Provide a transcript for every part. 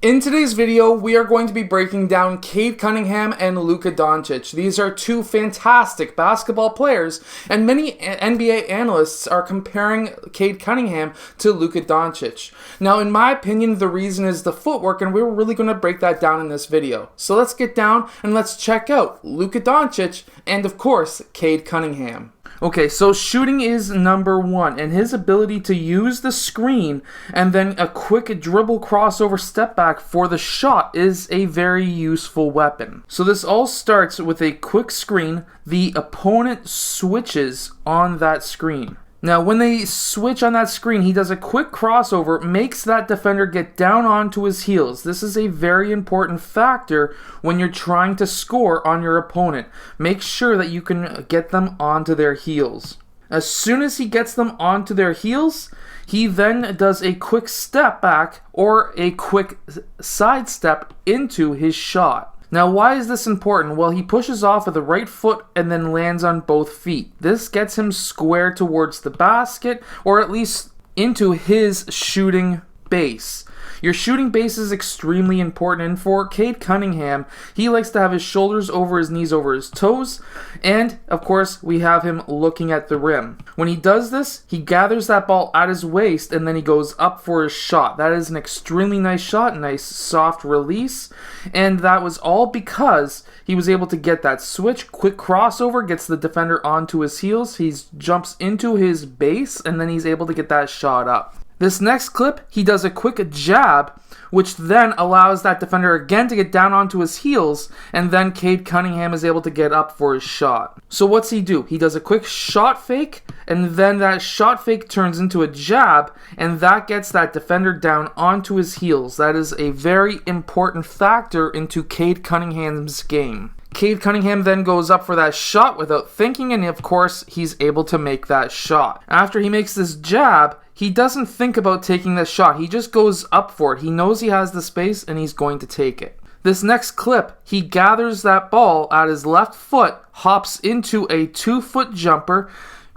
In today's video, we are going to be breaking down Cade Cunningham and Luka Doncic. These are two fantastic basketball players, and many NBA analysts are comparing Cade Cunningham to Luka Doncic. Now, in my opinion, the reason is the footwork, and we're really going to break that down in this video. So let's get down and let's check out Luka Doncic and, of course, Cade Cunningham. Okay, so shooting is number one, and his ability to use the screen and then a quick dribble crossover step back for the shot is a very useful weapon. So this all starts with a quick screen. The opponent switches on that screen. Now, when they switch on that screen, he does a quick crossover, makes that defender get down onto his heels. This is a very important factor when you're trying to score on your opponent. Make sure that you can get them onto their heels. As soon as he gets them onto their heels, he then does a quick step back or a quick sidestep into his shot. Now, why is this important? Well, he pushes off with the right foot and then lands on both feet. This gets him square towards the basket, or at least into his shooting base. Your shooting base is extremely important, and for Cade Cunningham, he likes to have his shoulders over his knees over his toes, and of course, we have him looking at the rim. When he does this, he gathers that ball at his waist, and then he goes up for his shot. That is an extremely nice shot, nice soft release, and that was all because he was able to get that switch, quick crossover, gets the defender onto his heels, he jumps into his base, and then he's able to get that shot up. This next clip, he does a quick jab, which then allows that defender again to get down onto his heels, and then Cade Cunningham is able to get up for his shot. So what's he do? He does a quick shot fake, and then that shot fake turns into a jab, and that gets that defender down onto his heels. That is a very important factor into Cade Cunningham's game. Cade Cunningham then goes up for that shot without thinking, and of course, he's able to make that shot. After he makes this jab, he doesn't think about taking the shot. He just goes up for it. He knows he has the space, and he's going to take it. This next clip, he gathers that ball at his left foot, hops into a 2-foot jumper.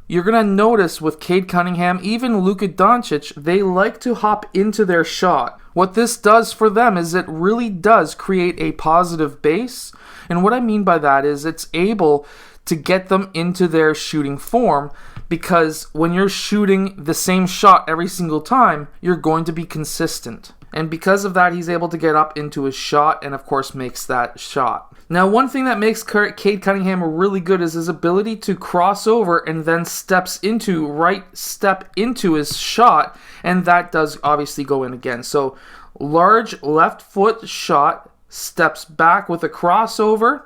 You're going to notice with Cade Cunningham, even Luka Doncic, they like to hop into their shot. What this does for them is it really does create a positive base. And what I mean by that is it's able to get them into their shooting form, because when you're shooting the same shot every single time, you're going to be consistent. And because of that, he's able to get up into his shot and, of course, makes that shot. Now, one thing that makes Cade Cunningham really good is his ability to cross over and then step into his shot, and that does obviously go in again. So, large left foot shot, steps back with a crossover,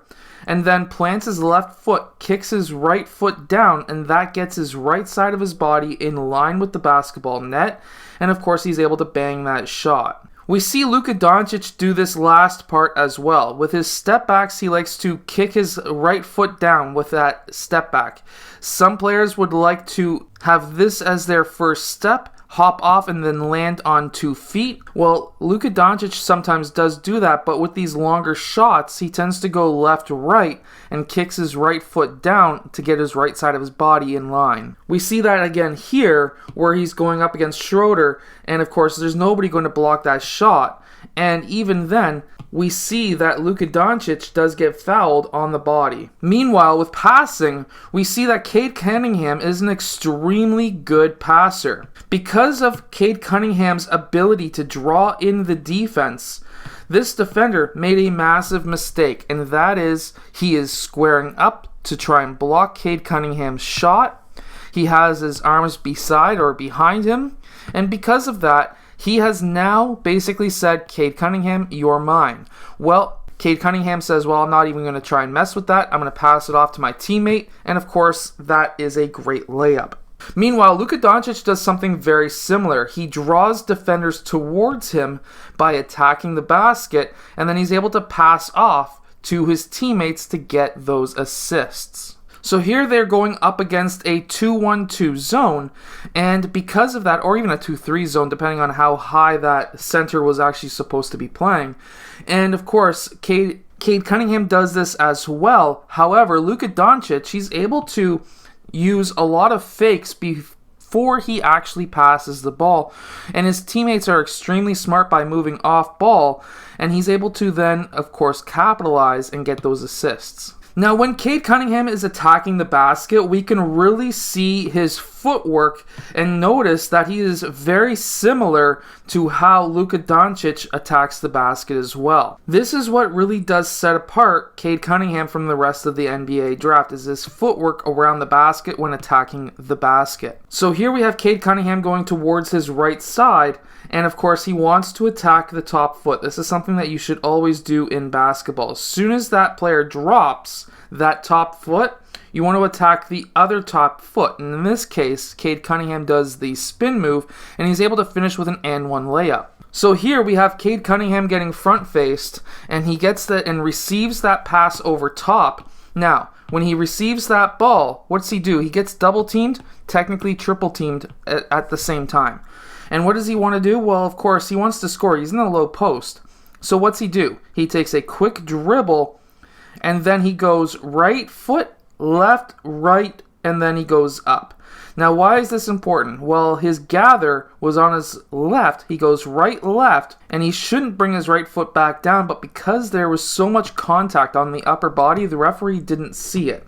and then plants his left foot, kicks his right foot down, and that gets his right side of his body in line with the basketball net, and of course he's able to bang that shot. We see Luka Doncic do this last part as well. With his step backs, he likes to kick his right foot down with that step back. Some players would like to have this as their first step, hop off and then land on 2 feet. Well, Luka Doncic sometimes does do that, but with these longer shots, he tends to go left-right and kicks his right foot down to get his right side of his body in line. We see that again here, where he's going up against Schroeder, and of course, there's nobody going to block that shot. And even then, we see that Luka Doncic does get fouled on the body. Meanwhile, with passing, we see that Cade Cunningham is an extremely good passer. Because of Cade Cunningham's ability to draw in the defense, this defender made a massive mistake, and that is he is squaring up to try and block Cade Cunningham's shot. He has his arms beside or behind him, and because of that, he has now basically said, Cade Cunningham, you're mine. Well, Cade Cunningham says, well, I'm not even going to try and mess with that. I'm going to pass it off to my teammate. And of course, that is a great layup. Meanwhile, Luka Doncic does something very similar. He draws defenders towards him by attacking the basket, and then he's able to pass off to his teammates to get those assists. So here they're going up against a 2-1-2 zone, and because of that, or even a 2-3 zone, depending on how high that center was actually supposed to be playing. And of course, Cade Cunningham does this as well. However, Luka Doncic, he's able to use a lot of fakes before he actually passes the ball. And his teammates are extremely smart by moving off ball, and he's able to then, of course, capitalize and get those assists. Now, when Cade Cunningham is attacking the basket, we can really see his footwork and notice that he is very similar to how Luka Doncic attacks the basket as well. This is what really does set apart Cade Cunningham from the rest of the NBA draft, is his footwork around the basket when attacking the basket. So here we have Cade Cunningham going towards his right side, and of course he wants to attack the top foot. This is something that you should always do in basketball. As soon as that player drops that top foot, you want to attack the other top foot. And in this case, Cade Cunningham does the spin move, and he's able to finish with an and one layup. So here we have Cade Cunningham getting front-faced, and he gets that and receives that pass over top. Now, when he receives that ball, what's he do? He gets double-teamed, technically triple-teamed at the same time. And what does he want to do? Well, of course, he wants to score. He's in the low post. So what's he do? He takes a quick dribble, and then he goes right foot, left, right, and then he goes up. Now, why is this important? Well, his gather was on his left. He goes right, left, and he shouldn't bring his right foot back down, but because there was so much contact on the upper body, the referee didn't see it.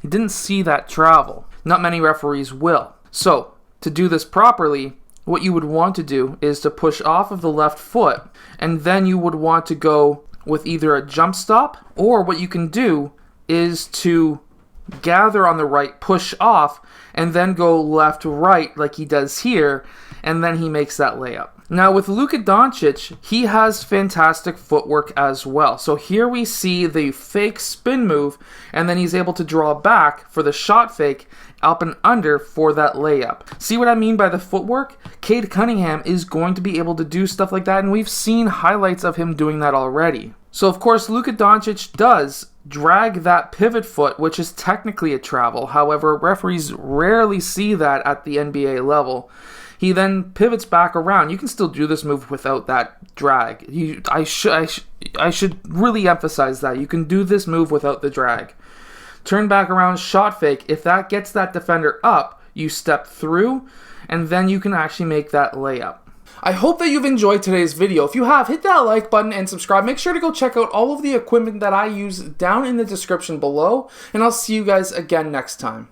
He didn't see that travel. Not many referees will. So, to do this properly, what you would want to do is to push off of the left foot, and then you would want to go with either a jump stop, or what you can do is to gather on the right, push off, and then go left, right like he does here, and then he makes that layup. Now with Luka Doncic, he has fantastic footwork as well. So here we see the fake spin move, and then he's able to draw back for the shot fake up and under for that layup. See what I mean by the footwork? Cade Cunningham is going to be able to do stuff like that, and we've seen highlights of him doing that already. So of course Luka Doncic does drag that pivot foot, which is technically a travel. However, referees rarely see that at the NBA level. He then pivots back around. You can still do this move without that drag. I should really emphasize that. You can do this move without the drag. Turn back around, shot fake. If that gets that defender up, you step through, and then you can actually make that layup. I hope that you've enjoyed today's video. If you have, hit that like button and subscribe. Make sure to go check out all of the equipment that I use down in the description below, and I'll see you guys again next time.